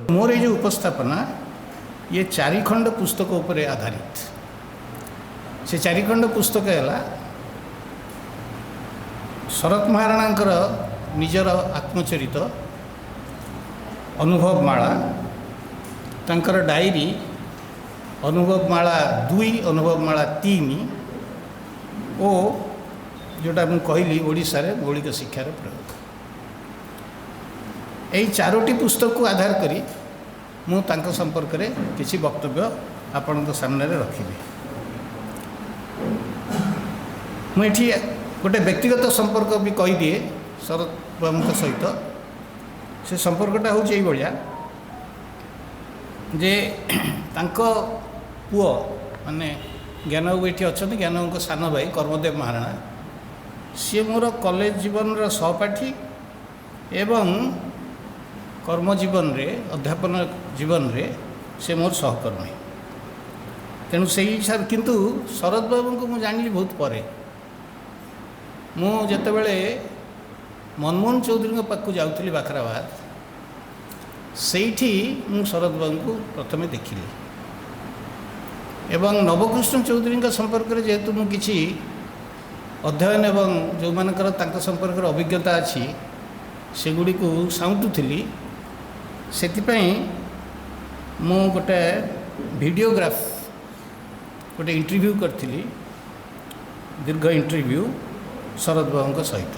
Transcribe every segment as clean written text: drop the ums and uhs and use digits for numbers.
मोर ये उपस्थापना ये चारिखंड पुस्तक उपरे आधारित। से चारिखंड पुस्तक है शरत महाराणा निजर आत्मचरित अनुभव माला, तंकर डायरी अनुभव माला 2, अनुभव माला 3 ओ जोटा मुझे कहली ओडिशा रे मौलिक शिक्षार प्रयोग। यही 4टी पुस्तक को आधार करी मु तांको संपर्क में किसी वक्तव्य आपण सामने रखी। मुझे गोटे व्यक्तिगत संपर्क भी कहीदिए शरत बाबू सहित। से संपर्कटा हूँ ये भाया जे तांको पुओ माने ज्ञानबाबू ये अच्छा, ज्ञानबाबू को सान भाई कर्मदेव महाराणा सी मोर कॉलेज जीवन सहपाठी एवं कर्म जीवन रे अध्यापन जीवन रे से मोर सहकर्मी। तेणु से हिसाब किंतु शरद बाबू को मुझे जानी बहुत परे। मु जेतेबेले मनमोहन चौधरी पाखु जाऊली बाखराबाद सेठी मु शरद बाबू को प्रथमे देखिली एवं नवकृष्ण चौधरी संपर्क में जेहेतु मु किछि अध्ययन एवं जो मानकर तांका संपर्क में अभिज्ञता अच्छी सेगुड़ी को साउंटुली सेतिपाई मु गोटे वीडियोग्राफ गोटे इंटरव्यू करी, दीर्घ इंटरव्यू शरद बाबू सहित।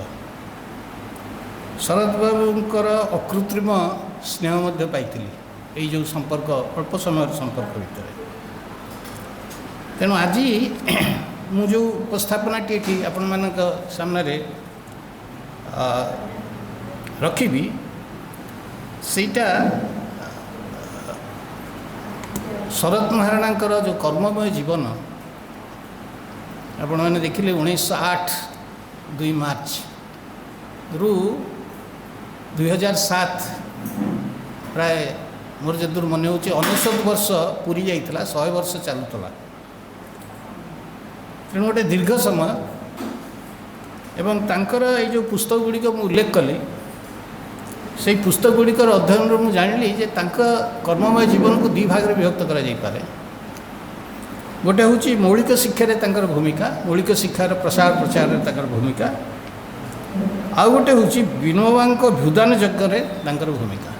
शरद बाबूंकर अकृत्रिम स्नेह मध्य पाई यही जो संपर्क अल्प समय संपर्क भितर। तेणु आज मु जो उपस्थापनाटी आपण मान सामने रखी सेटा शरत महाराणा जो कर्ममय जीवन आपण मैंने देखिले 1908 2 मार्च रु 2007 प्राय मोर जदूर मन हो 99 वर्ष पूरी जाइला, 100 वर्ष चलुला। तेणु गोटे दीर्घ समय एवं तांकर ये जो पुस्तक गुड़िक मु उल्लेख कली से पुस्तक गुड़िकर अध्ययन मुझे जानी जे तांका कर्ममय जीवन को 2 भाग में विभक्त करें। गोटे हूँ मौलिक शिक्षार तांकर भूमिका, मौलिक शिक्षार प्रसार प्रचार तांकर भूमिका, आउ गोटे हूँ विनोबा भूदान यज्ञ तांकर भूमिका।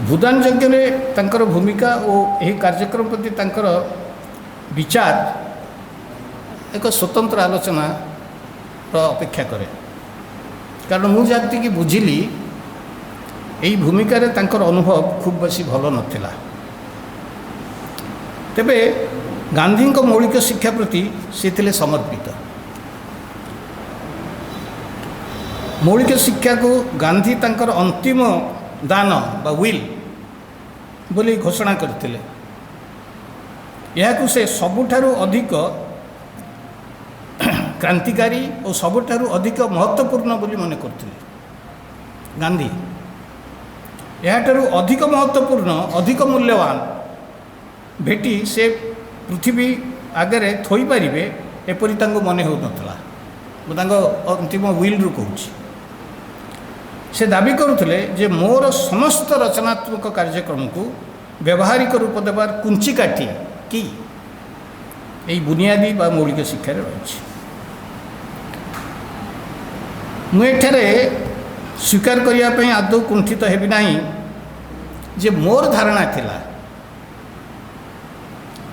भूदान यज्ञ तांकर भूमिका और यही कार्यक्रम प्रति तांकर विचार एक स्वतंत्र आलोचना अपेक्षा करे। कारण मुझे जहाँ कि बुझिली यही भूमिका रे तांकर अनुभव खूब बेसी भल नथिला। तेबे गांधी को मौलिक शिक्षा प्रति से थिले समर्पित। मौलिक शिक्षा को गांधी तांकर अंतिम दान बा विल बोली घोषणा करथिले। यह से सबुठारु अधिक क्रांतिकारी और सबुठारु अधिक महत्वपूर्ण बोली मन करथिले गांधी। याठारु अधिक महत्वपूर्ण अधिक मूल्यवान भेटी से पृथ्वी आगे थोई पारिबे एपरी तांको मन हो नथला। मु तांको अंतिम विल रु कहूछि से दाबी करुथिले जे मोर समस्त रचनात्मक कार्यक्रम को व्यवहारिक रूप देवार कुंची काठी कि यही बुनियादी बा मौलिक शिक्षा रही। मुझे स्वीकार करने आदौ कुंठित हेबी नहीं जे मोर धारणा थिला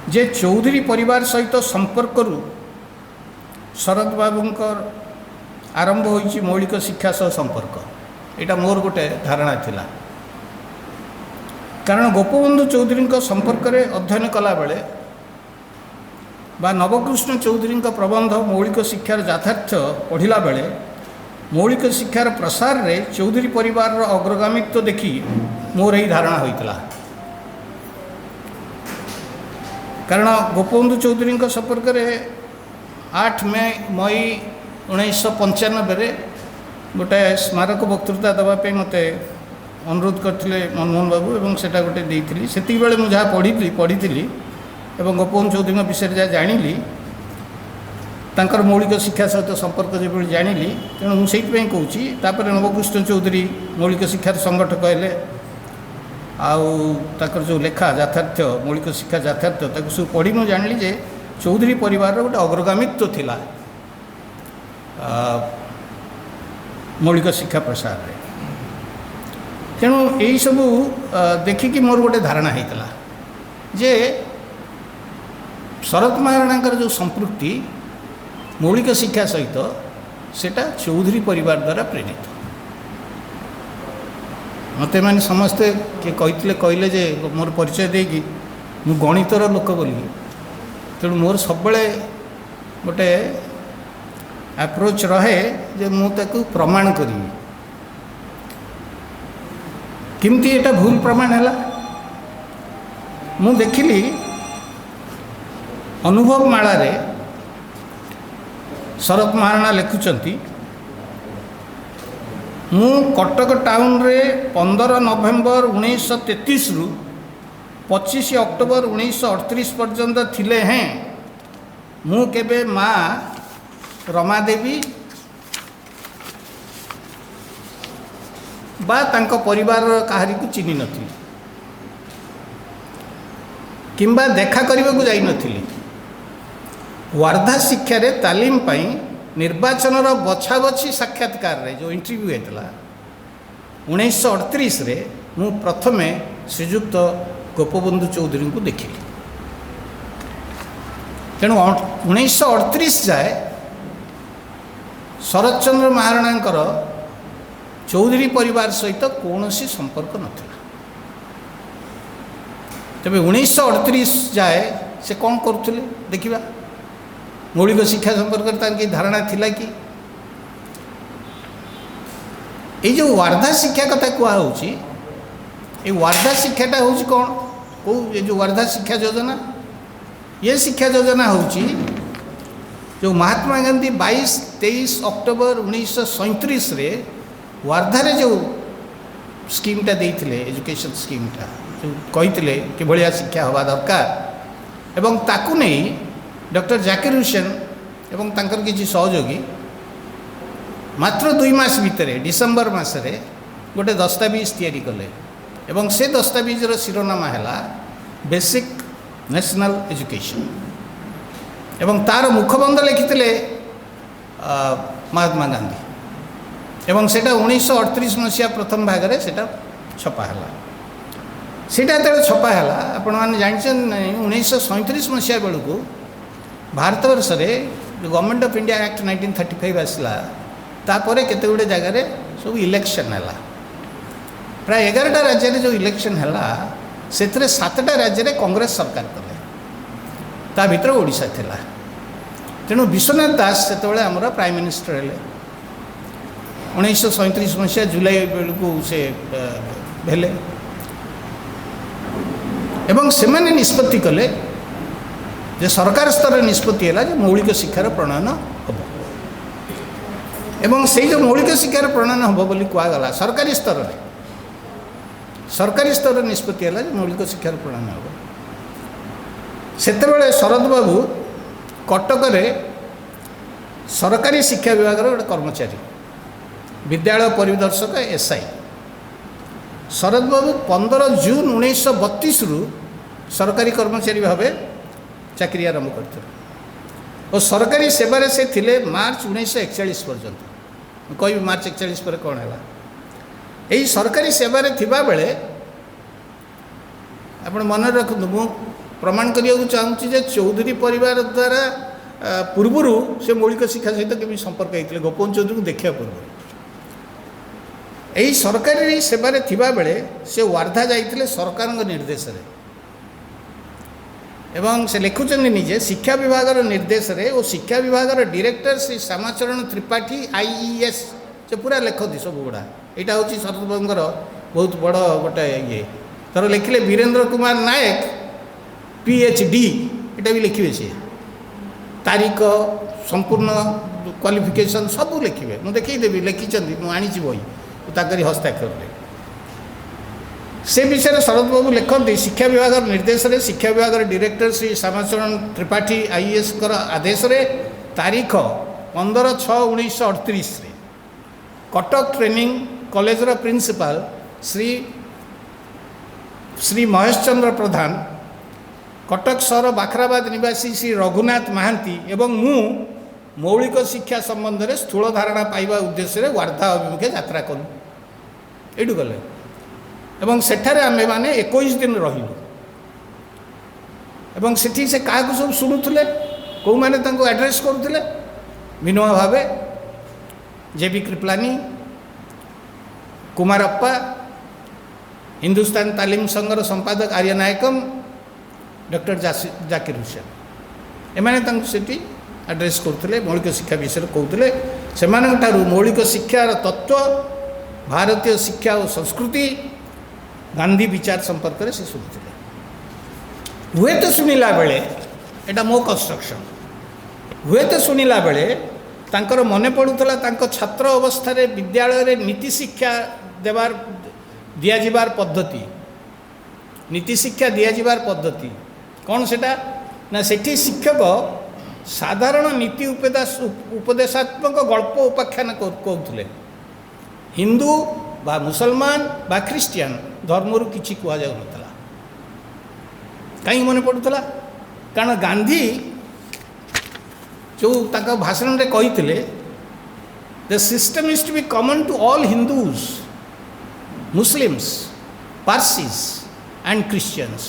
जे चौधरी परिवार सहित संपर्क शरद बाबूंकर आरंभ होइछि मौलिक शिक्षा सह संपर्क। यहाँ मोर गोटे धारणा थिला। कारण गोपबंधु चौधरी संपर्क में अध्ययन कला बेले बा नवकृष्ण चौधरी प्रबंध मौलिक शिक्षार यथार्थ पढ़ला बेले मौलिक शिक्षार प्रसार रे चौधरी परिवार अग्रगामित्व देखी मोर यही धारणा होइतला। कारण गोपबंधु चौधरी संपर्क में 8 मई 1995 गोटे स्मारक वक्तृता देवाई मत अनुरोध करते मनमोहन बाबू एवं सेटा गोटे देइथिली। सेति बेले मु जहाँ पढ़ी एवं गोपबंधु चौधरी विषय जहाँ जानिली तांकर मौलिक शिक्षा सहित संपर्क जो जानिली। तेणु मुझे कहूँ नवकृष्ण चौधरी मौलिक शिक्षार संगठक हेले आउ ताकर जो लेखा यथार्थ मौलिक शिक्षा यथार्थ ताको सब पढ़ी मु जानिली जे चौधरी परिवार गोटे अग्रगामित्व थिला मौलिक शिक्षा प्रसार रे। तेणु यही सबू देखिकी मोर गोटे धारणा होता जे शरत महाराणा जो संपृक्ति मौलिक शिक्षा सहित सेटा चौधरी परिवार द्वारा प्रेरित। मत मैंने समस्ते किए कहले जे मोर परिचय देगी मु गणितर लोक बोली तेणु मोर सब गोटे अप्रोच रहे जे मुझे प्रमाण करी किमती एटा भूल प्रमाण है। मु देखिली अनुभव माला रे शरत महाराणा लिखुचंती मु कटक टाउन रे 15 नवेम्बर 1933 रु 25 अक्टोबर 1938 पर्यंत थिले हैं। मु केबे माँ रमादेवी बा तांको परिवार कहारी को चिन्ह नथी किंबा देखा करने को जाई नथिली। वार्धा शिक्षा रे तालीम पाई निर्वाचन बछा बछी साक्षात्कार रे जो इंटरव्यू होता 1938 रे मु प्रथमे श्रीयुक्त गोपबंधु चौधरी को देखिली। तेणु 1938 जाए शरत चंद्र महाराणा चौधरी परिवार सहित कौन संपर्क नथिला। तेबे 1938 जाए से कौन करुले देखिबा मौलिक शिक्षा संपर्क तार धारणा थिला कि ये जो वार्धा शिक्षा कथा कहुची ये वार्धा शिक्षाटा हूँ कौन कौ ये जो वार्धा शिक्षा योजना ये शिक्षा योजना हूँ जो महात्मा गांधी 22-23 अक्टोबर 1937 रे वार्धा रे जो स्कीमटा देइथिले एजुकेशन स्कीमटा जो कहिथिले कि भलिया शिक्षा हवा दरकार एवं ताकू नहीं डॉक्टर जाकिर हुसैन एवं तांकर किसी सहयोगी मात्र 2 मास भितर डिसेम्बर मासरे गोटे दस्तावेज तैयारी कले एवं से दस्तावेजर शिरोनामा है बेसिक नेशनल एजुकेशन एवं तार मुखबंध लिखिते महात्मा गांधी एवं सेटा 1938 मसीहा प्रथम भाग में सेटा छपा है। सेटा जो छपा है आपण मैंने जानते 1937 मसीहा बेलू भारत वर्ष जो गवर्नमेंट ऑफ इंडिया एक्ट 1935 आसला तापर केते गुडे जगार सब इलेक्शन है प्राय 11टा राज्य जो इलेक्शन है से 7टा राज्य कांग्रेस सरकार कले ता भीतर ओडिशा थिला। तेणु विश्वनाथ दास से आमर प्राइम मिनिस्टर हेले 1937 मसीहा जुलाई बेलू से भेले एवं से माने निष्पत्ति कले जे सरकार स्तर निष्पत्ति है जो मौलिक शिक्षार प्रणयन हम एवं से जो मौलिक शिक्षार प्रणयन हम बोली कहगला सरकारी स्तर निष्पत्ति है जो मौलिक शिक्षार प्रणयन हम सेतेबेले शरद बाबू कटक रे सरकारी शिक्षा विभाग गोटे कर्मचारी विद्यालय परिदर्शक एसआई शरद बाबू 15 जून 1932 रु सरकारी कर्मचारी भाव चाकरी आरंभ करते और सरकारी सेवार से थिले मार्च 1941 पर्यंत कह मार्च 41 पर कौन है यही सरकारी सेवार थिबा बेले आपण मन रखु मु प्रमाण करने चाहूँगी जे चौधरी परिवार द्वारा पूर्वर से मौलिक शिक्षा सहित केमी संपर्क होते गोपबंधु चौधरी को देखा पूर्व यही सरकारी सेवार थिबा बेले से वार्धा जाइए सरकार निर्देश रे एवं से लिखुचंदी निजे शिक्षा विभाग निर्देश रे और शिक्षा विभाग डायरेक्टर श्री श्यामाचरण त्रिपाठी आईईएस से पूरा लिखती सब गुड़ा यहाँ हूँ शरद बाबूर बहुत बड़ गोटे ये तर लिखिले वीरेंद्र कुमार नायक पीएचडी यहाँ भी लिखे सी तारीख संपूर्ण क्वालिफिकेशन सब लिखे मुझे देखईदेवी लिखिं मुझे बही ताकरी हस्ताक्षर से विषय शरद बाबू लिखती शिक्षा विभाग निर्देश रे शिक्षा विभाग डायरेक्टर श्री श्यामाचरण त्रिपाठी आईएएस आदेश रे तारीख 15/6/1938 Cuttack training college principal Shri Shri Mahesh Chandra Pradhan, Cuttack सहर बाखराबाद निवासी श्री रघुनाथ महांती एवं मु मौलिक शिक्षा संबंध में स्थूल धारणा पाइबा उद्देश्य वार्धा अभिमुखे यात्रा कलु। एठू गले एवं सेठारे आमे माने 21 दिन रहिलु एवं सेठी से क्या सब शुणुले कौ मैंने एड्रेस करुले विनोय भावे जेबी कृपलानी, कुमारप्पा, हिंदुस्तान तालीम संघर संपादक आर्य नायकम, डॉक्टर जाकिर हुसैन एमाने सेठी एड्रेस करुले मौलिक शिक्षा विषय कहते से मौलिक शिक्षार तत्व, भारतीय शिक्षा और संस्कृति, गांधी विचार संपर्क में से शुणुले। हुए तो शुणिला बेले एटा मो कंस्ट्रक्शन, हुए तो शुणिला बेले तांकर मने पड़ूला तांको छात्र अवस्था रे विद्यालय रे नीति शिक्षा देवार दियाजिबार पद्धति, नीति शिक्षा दियाजिबार पद्धति कौन सेटा ना सेठी शिक्षक साधारण नीति उपदेशात्मक गल्प उपाख्यान कहते हिंदू बा मुसलमान बा ख्रीस्टियान धर्मरू किसी कह जाऊ नथला। कहीं मन पड़ूला कारण गांधी जो ताका भाषण रे कहिथिले the system is to be common to all Hindus, muslims, Parsis and christians.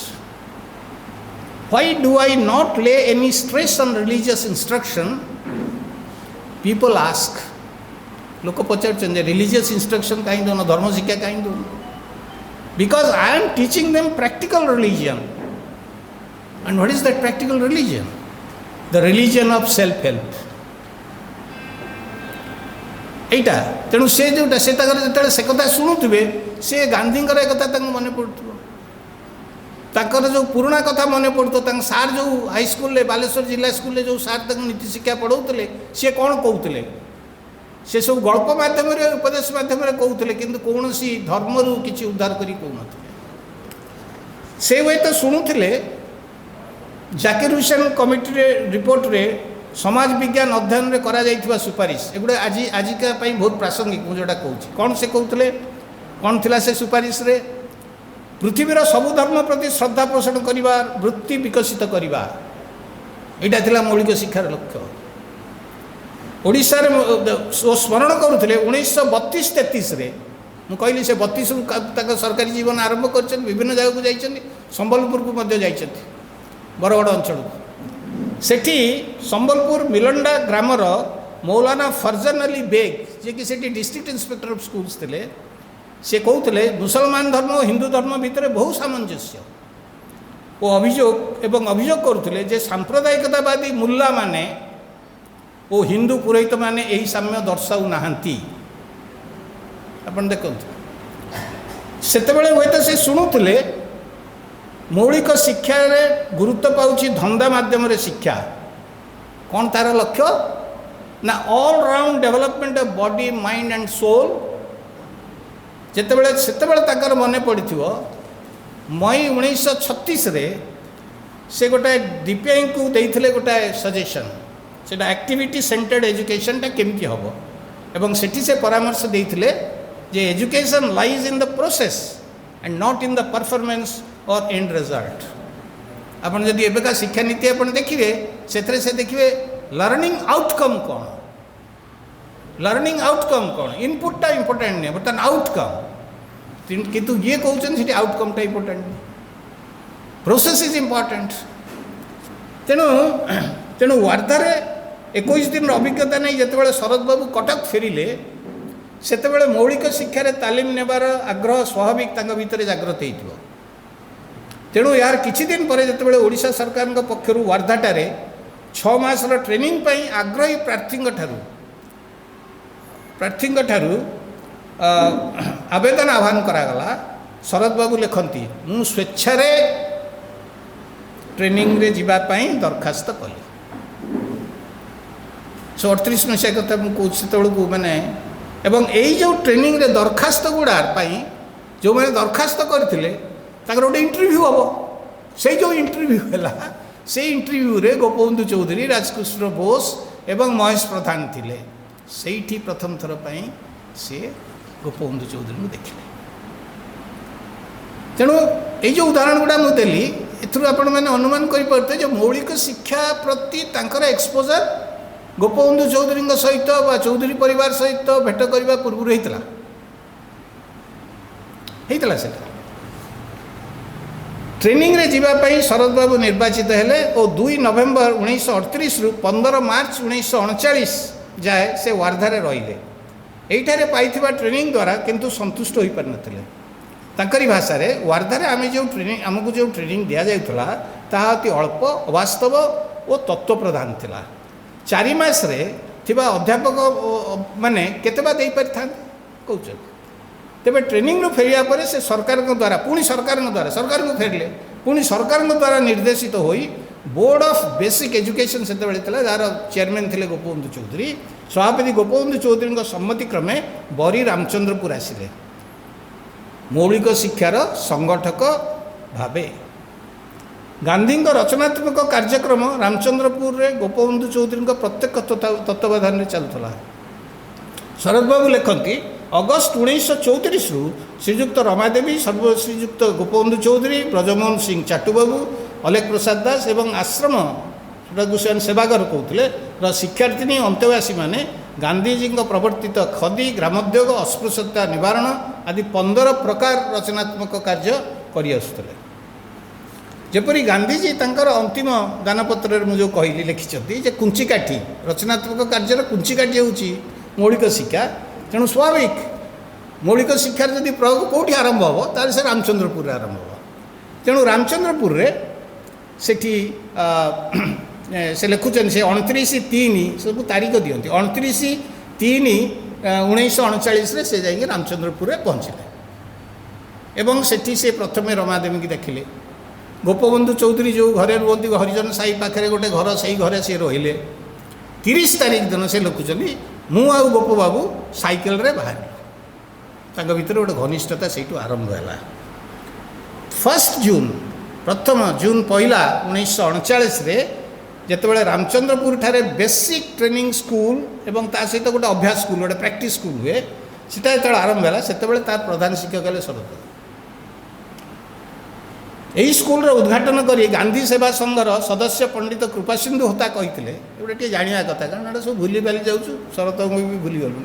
Why do I not lay any stress on religious instruction? People ask, लोक पचार रिलीजियस इंस्ट्रक्शन कहीं दोनों, धर्म शिक्षा कहीं दोनों? Because I am teaching them practical religion. And what is that practical religion? The religion of self-help. एटा तेणु से जोटा से जो से कथा शुणुवे से गांधी एक मन पड़ो जो पुराणा कथा मन पड़ो सार जो हाईस्कल बालेश्वर जिला स्कूल जो सार नीति शिक्षा पढ़ाऊे सी कौन कहते से सब गल्प मध्यम उपदेश मध्यम कहते कि कौन सी धर्मरू किसी उद्धार करी कहून से हुए तो शुणुले जाकिर हुसैन कमिटी रिपोर्ट रे समाज विज्ञान अध्ययन रे करा जाइथिबा सुपारिश एगुडे आजिका बहुत प्रासंगिक मुझे जोटा कहूँ कौन से कहते कौन थिला से सुपारिश रे पृथ्वीर सबु धर्म प्रति श्रद्धा पोषण करिबा वृत्ति विकसित करिबा एटा थिला मौलिक शिक्षार लक्ष्य। ओडिशा रे स्मरण करुथिले 1932-33 रे मु कहली से 32 रु सरकारी जीवन आरंभ कर विभिन्न जगह को जाइछन्ति, संबलपुर को मध्य जाइछन्ति बरगढ़ अंचल सेठी संबलपुर मिलंडा ग्रामर मौलाना फरजन अली बेग जे कि सेठी डिस्ट्रिक्ट इंस्पेक्टर ऑफ स्कूल्स थे से कहते मुसलमान धर्म और हिंदू धर्म भितर बहु सामंजस्य वो अभियोग करुले जे सांप्रदायिकतावादी मुल्ला माने ओ हिंदू पुरोहित माने यही साम्य दर्शाऊ नाहांती। अपन देखते सेतेबेले हुए तो से शुणुले मौलिक शिक्षा रे गुरुत्व पाउछि धंदा माध्यम रे शिक्षा कौन तार लक्ष्य ना all round development of body mind and soul. जेतेबेले सेतेबेले ताकर मने पड़िथिबो मई 1936 रे से गोटे दीपियाई को देइथिले गोटे सजेशन सेटा एक्टिविटी सेंटर्ड एजुकेशन टा केमती हबो एवं सेठी से परामर्श देइथिले जे education lies in the process and not in the performance or and result. आपन जदि एबेका शिक्षा नीति आपन देखिए से देखिए लर्निंग आउटकम कौन, लर्निंग आउटकम कौन, इनपुटा इंपोर्टेंट नहीं बर्तमान आउटकम किंतु ये कहते हैं आउटकमटा इंपोर्टेंट नहीं, प्रोसेस इज इंपोर्टेंट। तेणु तेणु वार्धार 21 दिन अभिज्ञता नहीं जिते शरद बाबू कटक फेरिले सेतेबेले मौलिक शिक्षार तालीम नेबार आग्रह स्वाभाविक भितर जागृत हो। तेणु यार किछि दिन पर जिते ओडिशा सरकार पक्षर वार्धाटार 6 मासर ट्रेनिंग पाई आग्रही प्रार्थी ठारू आवेदन आह्वान करागला। शरद बाबू लिखती मु स्वेच्छारे ट्रेनिंग रे जीवा पाई दरखास्त कली। 38 मसीहा कथा मुझे मैंने एवं यही जो ट्रेनिंग रे दरखास्त गुड़ा जो मैंने दरखास्त करते गोटे इंटरव्यू हम से जो इंटरव्यू है से इंटरव्यू रे गोपबंधु चौधरी, राजकृष्ण बोस एवं महेश प्रधान थिले। से प्रथम थर से गोपबंधु चौधरी को देखिले तेणु ये जो उदाहरण गुड़ा मुझे एथुरु आपण मैंने अनुमान करें जो मौलिक शिक्षा प्रति तांकर एक्सपोजर गोपबंधु चौधरी सहित बा चौधरी परिवार सहित भेट करने पूर्व होता से ट्रेनिंग रे जीवाई शरद बाबू निर्वाचित हेले और 2 नवेम्बर 1938 रु 15 मार्च 1939 जाए से वार्धारे रहिले एठारे पाइथिबा ट्रेनिंग द्वारा किंतु संतुष्ट हो पार नथिले तांकरी भाषा रे वार्धारे आमे जो ट्रेनिंग हमकु जो ट्रेनिंग दिया जायतला ताहा अति अल्प वास्तव और तत्व प्रधान थिला 4 मास रे थिबा अध्यापक माने केतेबा देई परिथान कहउछ तेबे ट्रेनिंग नु फेरिया पर से सरकार द्वारा पुणी सरकार को फेरले पुणी सरकार द्वारा निर्देशित होई बोर्ड ऑफ बेसिक एजुकेशन से जार चेयरमैन थे गोपबंधु चौधरी सभापति गोपबंधु चौधरी सम्मति क्रमे बरी रामचंद्रपुर आसिले मौलिक शिक्षार संगठक भावे गांधी रचनात्मक कार्यक्रम रामचंद्रपुर रे गोपबंधु चौधरी प्रत्यक्ष तत्वावधान में चलुला शरद बाबू लिखती अगस्त 1934 रु श्रीजुक्त रमादेवी सर्वश्रीजुक्त गोपबंधु चौधरी ब्रजमोहन सिंह चाटुबाबू अलेख प्रसाद दास एवं आश्रम से सेवागर कहते शिक्षार्थिनी अंत्यवासी माने गांधीजी प्रवर्तित खदी ग्रामोद्योग अस्पृश्यता निवारण आदि 15 प्रकार रचनात्मक कार्य करिआसुथिले जेपरी गांधीजी तांकर अंतिम दानपत्र मुझे कहली लिखिं कुंचिकाठी रचनात्मक कार्यर कुंचिकाठी होची मौलिक शिक्षा तेणु स्वाभाविक मौलिक शिक्षार जदि प्रयोग कौटी आरंभ हो ताले से रामचंद्रपुर आरंभ हो तेणु रामचंद्रपुर रे सेठी से लिखुचन से 29/3 सब तारीख दियंती 29/3/1939 रे से जाइए रामचंद्रपुर रे पहुँचले एवं सेठी से प्रथम रमादेवी की देखिले गोपबंधु चौधरी जो घरे रुहती हरिजन साई पाखे गोटे घर से घरे सी रहिले 30 तारीख दिन से लिखुचन मु आ गोप बाबू साइकेल रे बाहर तांका भीतर गोटे घनिष्ठता से आरंभ है 1 जून प्रथम जून 1939 रे जितेबाला रामचंद्रपुर ठारे बेसिक ट्रेनिंग स्कूल एवं ता सहित गोटे अभ्यास स्कूल गोटे प्रैक्टिस स्कूल हुए सीटा जो आरंभ है से तार प्रधान शिक्षक है शरद यही स्कूल उद्घाटन करी गांधी सेवा संघर सदस्य पंडित कृपासिंधु होता कहते गोटे जाना कथा कारण ये सब भूली पाली जाऊँ शरद भी भूली गलु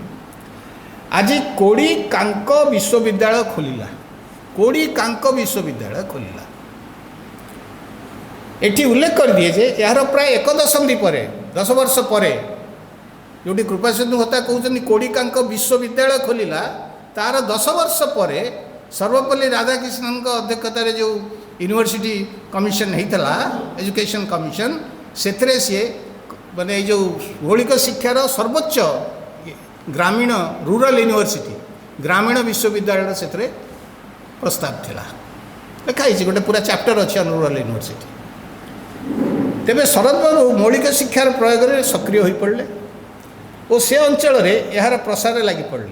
आज कोड़ी कांक विश्वविद्यालय खोलिला कोड़ी कांक विश्वविद्यालय खोलिला एटी उल्लेख कर दिए जे यार प्राय 1 दशंधि पर 10 वर्ष पर जो कृपासिंधु होता कहते कोड़ी कांक विश्वविद्यालय खोलिला तार 10 वर्ष पर सर्वपल्ली राधाकृष्णन अध्यक्षतार जो यूनिवर्सिटी कमिशन होता एजुकेशन कमिशन से सी माने जो मौलिक शिक्षार सर्वोच्च ग्रामीण रूरल यूनिवर्सिटी ग्रामीण विश्वविद्यालय से प्रस्ताव थिला लिखाई गोटे पूरा चैप्टर अच्छी रूरल यूनिवर्सिटी तेबे शरद बाबू मौलिक शिक्षार प्रयोग में सक्रिय हो पड़े और से अंचल यार प्रसार लगी पड़े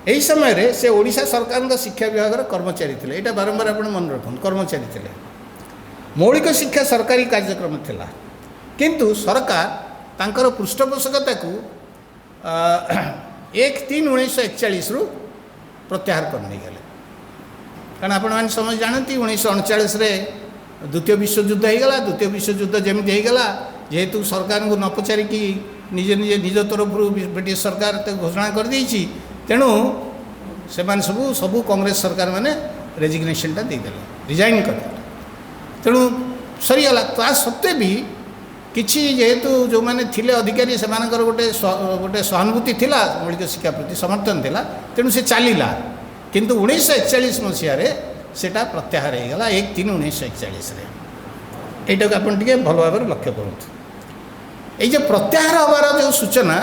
यही समय रे से ओडिशा सरकार शिक्षा विभाग कर्मचारी थे यहाँ बारंबार आप मन रखुन कर्मचारी थे मौलिक शिक्षा सरकारी कार्यक्रम थिला किंतु सरकार तांकर पृष्ठपोषकता को 1/3/1941 रु प्रत्याहार कर नहीं गले कारण आपण मैंने समझ जानती 1939 रे द्वितीय विश्वयुद्ध होगला द्वितीय विश्वयुद्ध जमी होगला जेहेतु सरकार को न पचारिकी निजे निजे निज तरफ ब्रिटिश सरकार घोषणा कर देछि तेणु से सबू कांग्रेस सरकार माने रेजिग्नेशनटा देदेले रिजाइन करदे तेणु सरीगला ता सत्वे भी किछि जेहेतु जो माने थिले अधिकारी से गोटे गोटे सहानुभूति थिला मौलिक शिक्षा प्रति समर्थन थिला तेणु से चलीला किंतु 1941 मसीह सेटा प्रत्याहार होगला 1/3/1941 यहीटा को आपन टिके भल भाव लक्ष्य करूँ ये प्रत्याहार हबार जो सूचना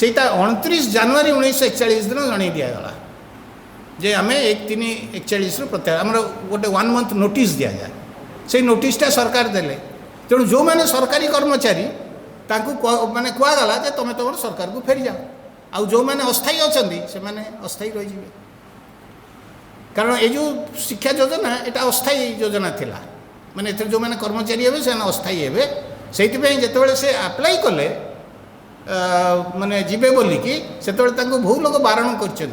सेटा 29 जनवरी 1941 दिन जन दिगला जे आम 1/3/41 प्रत्याहार आम गोटे 1 मंथ नोटिस दि जाए से नोटिसटा सरकार देले तेणु जो मैंने सरकारी कर्मचारी माने कहगला जे तुम तुम सरकार को फेरी जाओ आउ जो मैंने अस्थायी अच्छा से मैंने अस्थायी रही कारण ये जो शिक्षा योजना यहाँ अस्थायी योजना थिला माने जो मैंने कर्मचारी हे से अस्थायी हे से जिते से आप्लाई कले माने जीवे बोलिकी से बहु लोग बारण कर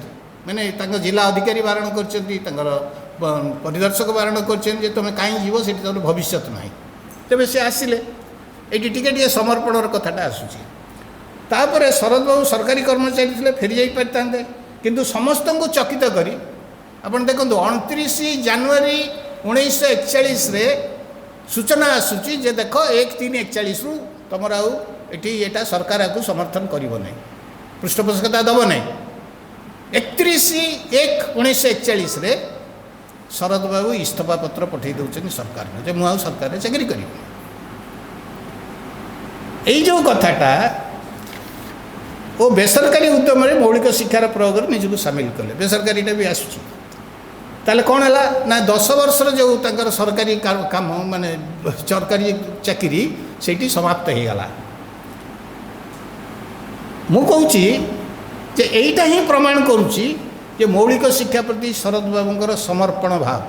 माने जिला अधिकारी बारण कर परिदर्शक बारण कर तुम कहीं जीव से तुम भविष्य ना तेज सी आसिले ये टे समर्पणर कथाटा आसूँ तापर शरद बाबू सरकारी कर्मचारी थे फेरी जा पारिते किंतु समस्त को चकित करी आपन देखो 29 जनवरी 1941 रे सूचना आसूची जे देख 1/3/41 रु तुम आटा सरकार आपको समर्थन करिवो नहीं पृष्ठपोषकता दब नहीं 31/1/1941 रे शरद बाबू इस्तफा पत्र पठे दौरान सरकार जे मुझे सरकार चाकरी कर जो कथाटा वो बेसरकारी उद्यम मौलिक शिक्षार प्रयोग निजक सामिल कले बेसरकारीटा भी आसूँ ताले कौन है ना 10 वर्षर जो तंकर सरकारी काम माने सरकारी चाकरी से समाप्त हो गला मु कहूँ जे यहीटा ही प्रमाण करुच्ची जे मौलिक शिक्षा प्रति शरद बाबूंकर समर्पण भाव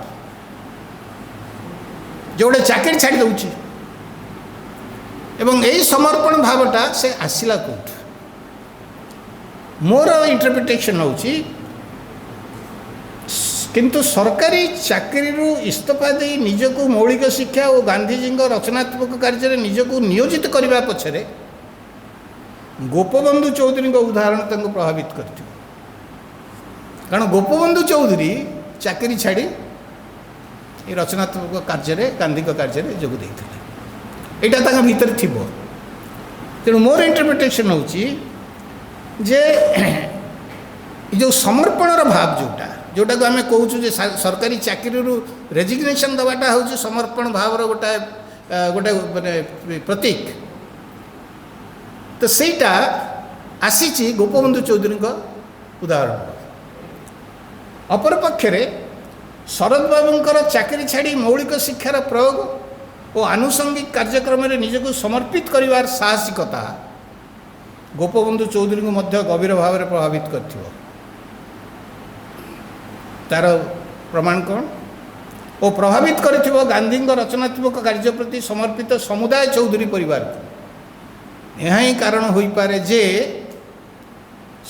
जो गोटे चाकरी छाड़ी दूची एवं यही समर्पण भावटा से आसला कौट मोर इंटरप्रिटेशन होची किंतु सरकारी चाकरी इस्तफा दे निजक मौलिक शिक्षा और गांधीजी रचनात्मक कार्य निजक नियोजित करने पछरे गोपबंधु चौधरी उदाहरण तक प्रभावित कर कारण गोपबंधु चौधरी चाकरी छाड़ी ये रचनात्मक कार्य गांधी कार्य जोग देते यहाँ भीतर थी तेणु मोर इंटरप्रिटेशन होची जे जो समर्पणर भाव जोटा जोटा को आम कहूँ सरकारी चाकरी रेजिग्नेशन दवाटा हूँ समर्पण भावर गोटे गोटे माने प्रतीक तो सहीटा आसी गोपबंधु चौधरी उदाहरण अपरपक्षे शरद बाबूंकर चाकरी छाड़ी मौलिक शिक्षार प्रयोग और आनुषंगिक कार्यक्रम में निजक समर्पित करिवार साहसिकता गोपबंधु चौधरी को मध्य गभीर भाव में प्रभावित कर तार प्रमाण कौन और प्रभावित कर गांधी रचनात्मक कार्य प्रति समर्पित समुदाय चौधरी परिवार को यह ही कारण हो पारे जे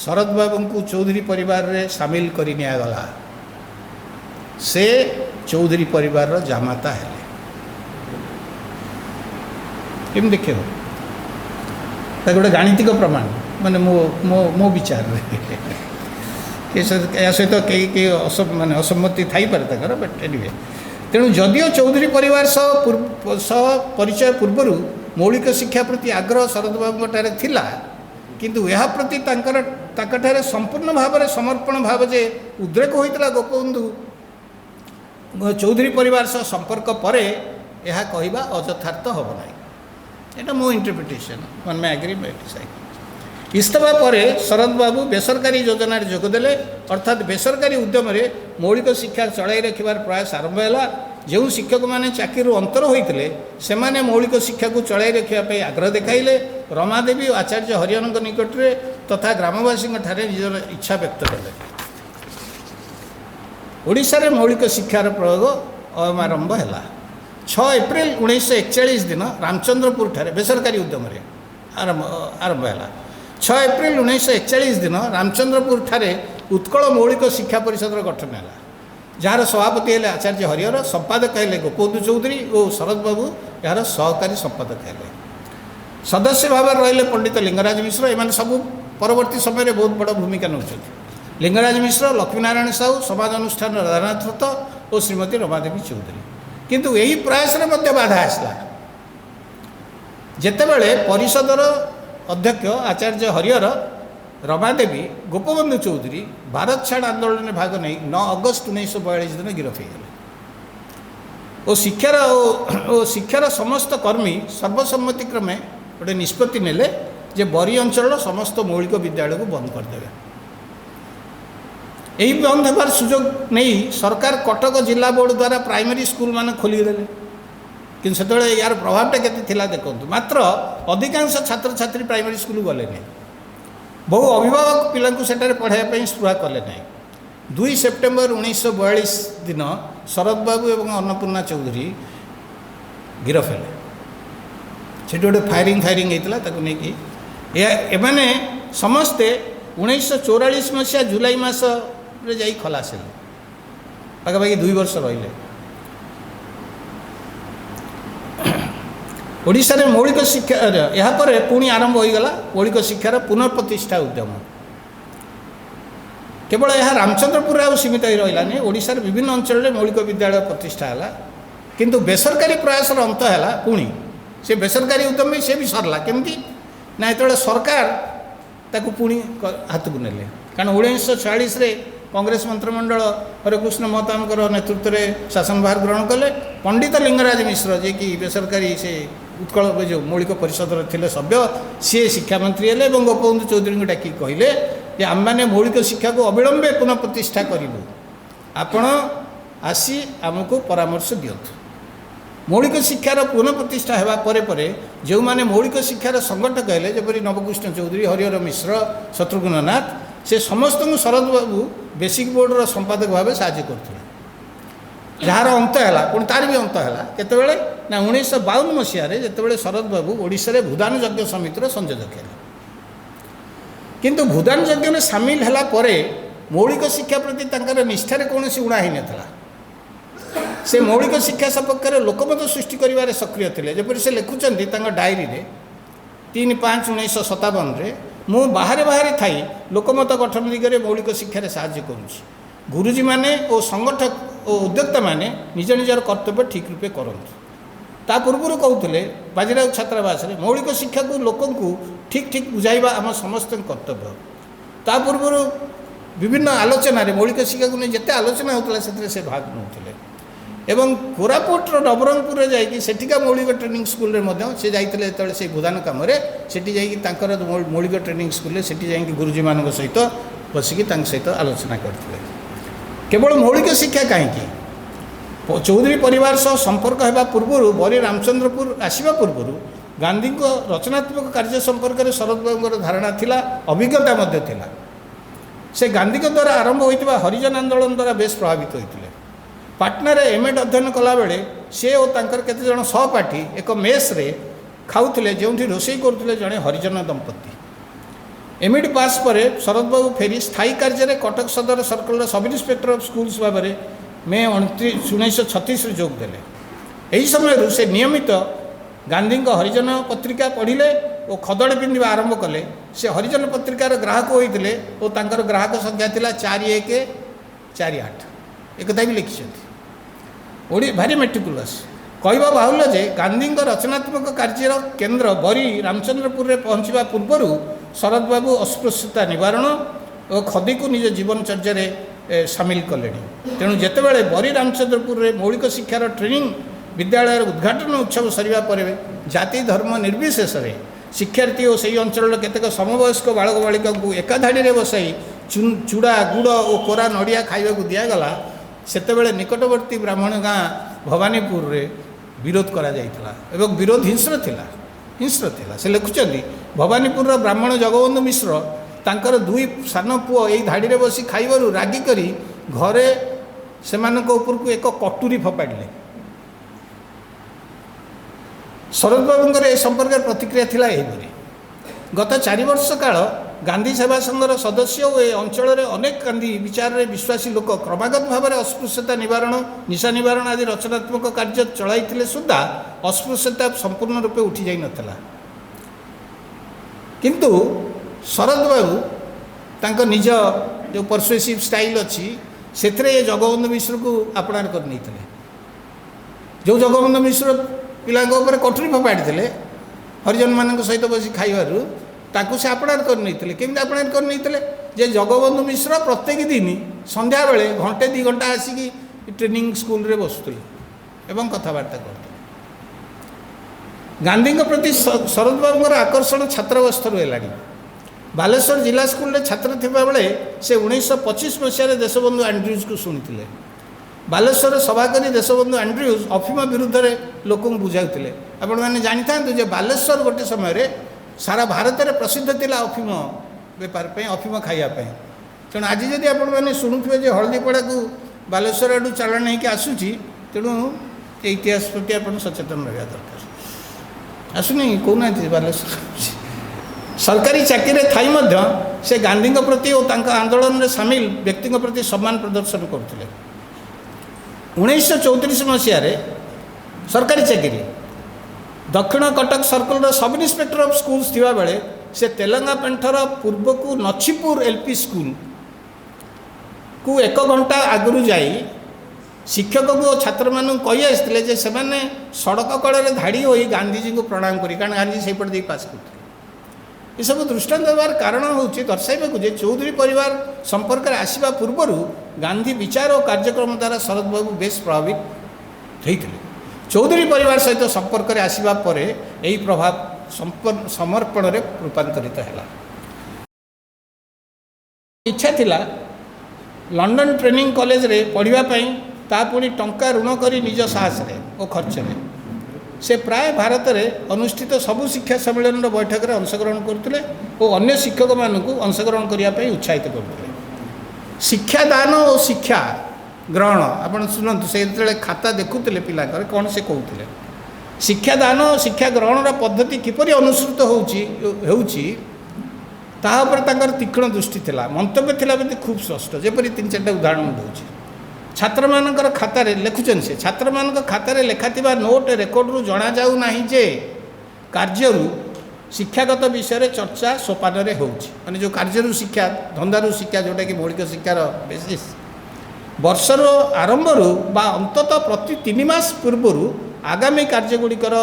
शरद बाबू को चौधरी परिवार रे सामिल कर निगला से चौधरी परिवार रो जामाता है केम देखे गोटे गाणितिक प्रमाण माने मो मो मो विचार या सहित कई माने असम्मति थी पारे बट एनिवे तेणु जदिओ चौधरी परिवार सह परिचय पूर्वर मौलिक शिक्षा प्रति आग्रह शरद बाबू थिला किंतु यह प्रति तांकर संपूर्ण भाव में समर्पण भाव जे उद्रेक होता गोपबंधु चौधरी परिवार सह संपर्क पर यह कहवा अयथार्थ हम ना ये मो इंटरप्रिटेशन वन में एग्री इस्तफा पर शरद बाबू बेसरकारी योजन जोगदे अर्थात बेसरकारी उद्यम मौलिक शिक्षा चलाई रखार प्रयास आरंभ है जो शिक्षक मैंने चाकरी अंतर होते से मौलिक शिक्षा को चलाई रखापी आग्रह देखाइले रमादेवी और आचार्य हरिहर निकट में तथा ग्रामवासी निजर इच्छा व्यक्त कले ओडिशा रे मौलिक शिक्षार प्रयोग आरंभ है 6 एप्रिल 1941 दिन रामचंद्रपुर ठारे बेसरकारी उद्यम आरंभ है 6 एप्रिल 1941 दिन रामचंद्रपुर ठारे उत्कल मौलिक शिक्षा परिषद गठन है जार सभापति है आचार्य हरिहर संपादक है गोपबंधु चौधरी और शरद बाबू यार सहकारी संपादक है सदस्य भाव रही पंडित लिंगराज मिश्र एम सब परवर्ती समय बहुत बड़ भूमिका नौ लिंगराज मिश्र लक्ष्मीनारायण साहू समाज अनुष्ठान राधानाथ रथ और श्रीमती रमादेवी चौधरी किंतु यही प्रयास में बाधा आसला जितेबाला परिषदर अध्यक्ष आचार्य हरिहर रमादेवी गोपबंधु चौधरी भारत छाड़ आंदोलन में भाग नहीं 9 अगस्त 1942 दिन गिरफ हो गले और शिक्षार समस्त कर्मी सर्वसम्मति क्रमे गोटे निष्पत्ति नेले जे बरी अंचल समस्त मौलिक विद्यालय को बंद करदे यही बंद होबार सुजोग नहीं सरकार कटक जिला बोर्ड द्वारा प्राइमरी स्कूल मान खोलीदे कि यार प्रभावटा केते देखो मात्र अधिकांश छात्र छात्री प्राइमरी स्कूल गले नहीं बहु अभिभावक पिला सेठारे पढ़ाई स्पृहा कले ना 2 सेप्टेम्बर 1942 दिन शरद बाबू और अन्नपूर्णा चौधरी गिरफ है से गोटे फायरिंग होता एमाने समस्ते 1944 मसीहा जुलाई मास जा खलास पाखापाखि 2 वर्ष रहिले। ओडिशा रे मौलिक शिक्षा या पर पुणी आरंभ होईगला मौलिक शिक्षार पुनर्प्रतिष्ठा उद्यम। केवल यह रामचंद्रपुर आ सीमित हो रही ओडिशार विभिन्न अंचल में मौलिक विद्यालय प्रतिष्ठा है, किंतु बेसरकारी प्रयासर अंत है पुणी से बेसरकारी उद्यम भी सी भी सरला केमती ना जो सरकार ताकू पुणी हाथ को नेले। कारण 1946 कांग्रेस मंत्रिमंडल हरकृष्ण महतामकर नेतृत्व में शासनभार ग्रहण कले। पंडित लिंगराज मिश्र जे कि बेसरकारी से उत्कल जो मौलिक परिषद थे सभ्य सी शिक्षा मंत्री हेले और गोपबंधु चौधरी को डाक कहले जे आम मैंने मौलिक शिक्षा को अविलंबे पुनः प्रतिष्ठा करूँ, आपण आसी आमको परामर्श दिंतु। मौलिक शिक्षार पुनः प्रतिष्ठा होगा परे जो माने मौलिक शिक्षार संगठक हेले जपरी नवकृष्ण चौधरी, हरिहर मिश्र, शत्रुघ्न नाथ से समस्त को शरद बाबू बेसिक बोर्डर संपादक भाव साहय करते। जार अंत है पुणी तार भी अंत है केतबेले ना 1952 मसीह जितेबाला शरद बाबू ओडिशा रे भूदान यज्ञ समितिर संयोजक है, किंतु भूदान यज्ञ में सामिल है मौलिक शिक्षा प्रति तांकर निष्ठार कौन सी उणा ही नथला। से मौलिक शिक्षा सपक्ष में लोकमत सृष्टि करिवारे सक्रिय थे। जपरि से लिखुचंती तांकर डायरी रे 3/5/1957 मु बाहर बाहर थाई लोकमत गठन दिगरे मौलिक शिक्षार साहाय्य करुँच। गुरुजी माने और संगठक और उद्योक्ता माने निज निजर कर्तव्य ठीक रूपे करंतु। ता पूर्व कहते बाजीराव छात्रावास रे मौलिक शिक्षा को लोक ठीक ठीक बुझाइबा आम समस्त कर्तव्य। ता पूर्व विभिन्न आलोचन मौलिक शिक्षा को नहीं जिते आलोचना होता से भाग नौते एवं कोरापुट नवरंगपुर जाकि सेठिका मौलिक ट्रेनिंग स्कूल से जाते से भूदान कम जाकर मौलिक ट्रेनिंग स्कूल से गुरुजी मान सहित बसिकी सहित आलोचना करते। केवल मौलिक शिक्षा कहीं चौधरी परिवार सह संपर्क होगा पूर्व बरी रामचंद्रपुर आसवा पूर्व गांधी को रचनात्मक कार्य संपर्क में शरद बाबू धारणा थिला, अभिज्ञता मध्य थिला। से गांधी के द्वारा आरंभ होता हरिजन आंदोलन द्वारा बेस प्रभावित होते। पाटना रे एमएड अध्ययन कला बेले से और तांकर केते जण सहपाठी एक मेस रे खाउथिले जो रोषेई करुथिले जणे हरिजन दंपति। एमएड पास पर शरद बाबू फेरी स्थायी कार्य में कटक सदर circle sub inspector of schools भाव में मे 1936 जोग देले। यही समय से नियमित गांधी हरिजन पत्रिका पढ़िले और खदड़ पिंधा आरंभ कले। से हरिजन पत्रिकार ग्राहक होते और तांकर ग्राहक संख्या थिला 4148 एक भी लिखिं ओडी भारी मेट्रिकुलस कहवा बाहुल्य जे गांधी रचनात्मक कार्यर केन्द्र बरी रामचंद्रपुर में पहुँचवा पूर्वर शरद बाबू अस्पृश्यता निवारण और खदी को निज जीवनचर्या सामिल कले। तेणु जितेबाला बरी रामचंद्रपुर में मौलिक शिक्षार ट्रेनिंग विद्यालय उद्घाटन उत्सव सरिबा पर जाति धर्म निर्विशेष शिक्षार्थी और सही अंचल केतेक समवयस्क बालक बालिका को एकाधाड़ी में बसाई चूड़ा गुड़ और कोरा नड़िया खाइबा दिगला। सेतेबेले निकटवर्ती ब्राह्मण गाँ भवानीपुर रे विरोध करा जाइतला एवं विरोध हिंस्र थिला। से लिखुचंदी भवानीपुर ब्राह्मण जगबंधु मिश्र तांकर 2 सान पुओ यही धाड़ी में बसी खाइबारु रागी करी घरे सेमानक उपरकू एक कटुरी फपाड़िले। शरद बाबूंकर ए संपर्क प्रतिक्रिया थिला एहिपरि। गत 4 वर्ष काल गांधी सेवा संघर सदस्य और ए अंचल में अनेक गांधी विचार में विश्वासी लोक क्रमागत भाव में अस्पृश्यता निवारण निशा निवारण आदि रचनात्मक कार्य चलाई सुधा अस्पृश्यता संपूर्ण रूपे उठी जाई नथला। किंतु शरद बाबू तांको निज जो परसुएसिव स्टाइल अच्छी से जगबंधु मिश्र को आपणार कर नहीं थे। जो जगबंधु मिश्र पिला कटुरी फपाड़ी हरिजन मान सहित बस खाइबारू ताकू से आपणार कर नहीं थे। केमी आपणार कर नहीं थे जे जगबंधु मिश्र प्रत्येक दिन संध्या बेले घंटे 2 घंटा आसिकी ट्रेनिंग स्कूल रे बसुले एवं कथबार्ता करते। गांधी प्रति शरद बाबूर आकर्षण छात्रावस्था है। बालेश्वर जिला स्कूल रे छात्र थिबा बेले से 1925 मसीह देशबंधु आंड्रूज को शुणुले। बालेश्वर सभा करी देशबंधु आंड्रूज अफिम विरुद्ध में लोक बुझाऊले। आपण मैंने जानी था बालेश्वर गोटे समय सारा भारत में प्रसिद्ध थिला अफिम बेपार पे अफिम खाइबा। तेणु आज जदि आपण मैंने शुणुवे जो हलदीपड़ा को बालेश्वर आडू चालाण नहीं आसूची तेणु इतिहास प्रति आप सचेतन रहा दरकार। आसुनी कहना बालेश्वर सरकारी चाकरी थी से गांधी प्रति और आंदोलन में सामिल व्यक्ति प्रति सम्मान प्रदर्शन करते। 1934 ମସିହାରେ ସରକାରୀ ଚାକିରି ଦକ୍ଷିଣ କଟକ ସର୍କଲର ସବ୍ ଇନ୍ସପେକ୍ଟର ଅଫ୍ ସ୍କୁଲ୍ସ ଥିବାବେଳେ ସେ ତେଲେଙ୍ଗା ପେଣ୍ଠର ପୂର୍ବକୁ ନଛିପୁର ଏଲ୍ପି ସ୍କୁଲକୁ 1 ଘଣ୍ଟା ଆଗରୁ ଯାଇ ଶିକ୍ଷକକୁ ଓ ଛାତ୍ରମାନଙ୍କୁ କହି ଆସିଥିଲେ ଯେ ସେମାନେ ସଡ଼କ କଡ଼ରେ ଧାଡ଼ି ହୋଇ ଗାନ୍ଧିଜୀଙ୍କୁ ପ୍ରଣାମ କରି, କାରଣ ଗାନ୍ଧୀ ସେଇପଟେ ଦେଇ ପାସ୍ କରୁଥିଲେ। ଏସବୁ ଦୃଷ୍ଟାନ୍ତ ଦେବାର କାରଣ ହେଉଛି ଦର୍ଶାଇବାକୁ ଯେ ଚୌଧୁରୀ ପରିବାର ସମ୍ପର୍କରେ ଆସିବା ପୂର୍ବରୁ ଗାନ୍ଧୀ ବିଚାର ଓ କାର୍ଯ୍ୟକ୍ରମ ଦ୍ୱାରା ଶରତ ବାବୁ ବେଶ ପ୍ରଭାବିତ ହୋଇଥିଲେ। ଚୌଧୁରୀ ପରିବାର ସହିତ ସମ୍ପର୍କରେ ଆସିବା ପରେ ଏହି ପ୍ରଭାବ ସମର୍ପଣରେ ରୂପାନ୍ତରିତ ହେଲା। ଇଚ୍ଛା ଥିଲା ଲଣ୍ଡନ ଟ୍ରେନିଂ କଲେଜରେ ପଢ଼ିବା ପାଇଁ, ତା ପୁଣି ଟଙ୍କା ଋଣ କରି ନିଜ ସାହସରେ ଓ ଖର୍ଚ୍ଚରେ ସେ ପ୍ରାୟ ଭାରତରେ ଅନୁଷ୍ଠିତ ସବୁ ଶିକ୍ଷା ସମ୍ମିଳନୀର ବୈଠକରେ ଅଂଶଗ୍ରହଣ କରୁଥିଲେ ଓ ଅନ୍ୟ ଶିକ୍ଷକମାନଙ୍କୁ ଅଂଶଗ୍ରହଣ କରିବା ପାଇଁ ଉତ୍ସାହିତ କରୁଥିଲେ। ଶିକ୍ଷାଦାନ ଓ ଶିକ୍ଷା ଗ୍ରହଣ, ଆପଣ ଶୁଣନ୍ତୁ, ସେ ଯେତେବେଳେ ଖାତା ଦେଖୁଥିଲେ ପିଲାଙ୍କର କ'ଣ ସେ କହୁଥିଲେ। ଶିକ୍ଷାଦାନ ଓ ଶିକ୍ଷା ଗ୍ରହଣର ପଦ୍ଧତି କିପରି ଅନୁସୃତ ହେଉଛି ତାହା ଉପରେ ତାଙ୍କର ତୀକ୍ଷ୍ଣ ଦୃଷ୍ଟି ଥିଲା। ମନ୍ତବ୍ୟ ଥିଲା ମଧ୍ୟ ଖୁବ୍ ସ୍ପଷ୍ଟ, ଯେପରି 3-4ଟା ଉଦାହରଣ ଦେଉଛି। ଛାତ୍ରମାନଙ୍କର ଖାତାରେ ଲେଖୁଛନ୍ତି, ସେ ଛାତ୍ରମାନଙ୍କ ଖାତାରେ ଲେଖାଥିବା ନୋଟ୍ ରେକର୍ଡ଼ରୁ ଜଣାଯାଉ ନାହିଁ ଯେ କାର୍ଯ୍ୟରୁ ଶିକ୍ଷାଗତ ବିଷୟରେ ଚର୍ଚ୍ଚା ସୋପାନରେ ହେଉଛି, ମାନେ ଯେଉଁ କାର୍ଯ୍ୟରୁ ଶିକ୍ଷା, ଧନ୍ଦାରୁ ଶିକ୍ଷା, ଯେଉଁଟାକି ମୌଳିକ ଶିକ୍ଷାର ବେସିସ୍। ବର୍ଷର ଆରମ୍ଭରୁ ବା ଅନ୍ତତଃ ପ୍ରତି 3 ମାସ ପୂର୍ବରୁ ଆଗାମୀ କାର୍ଯ୍ୟଗୁଡ଼ିକର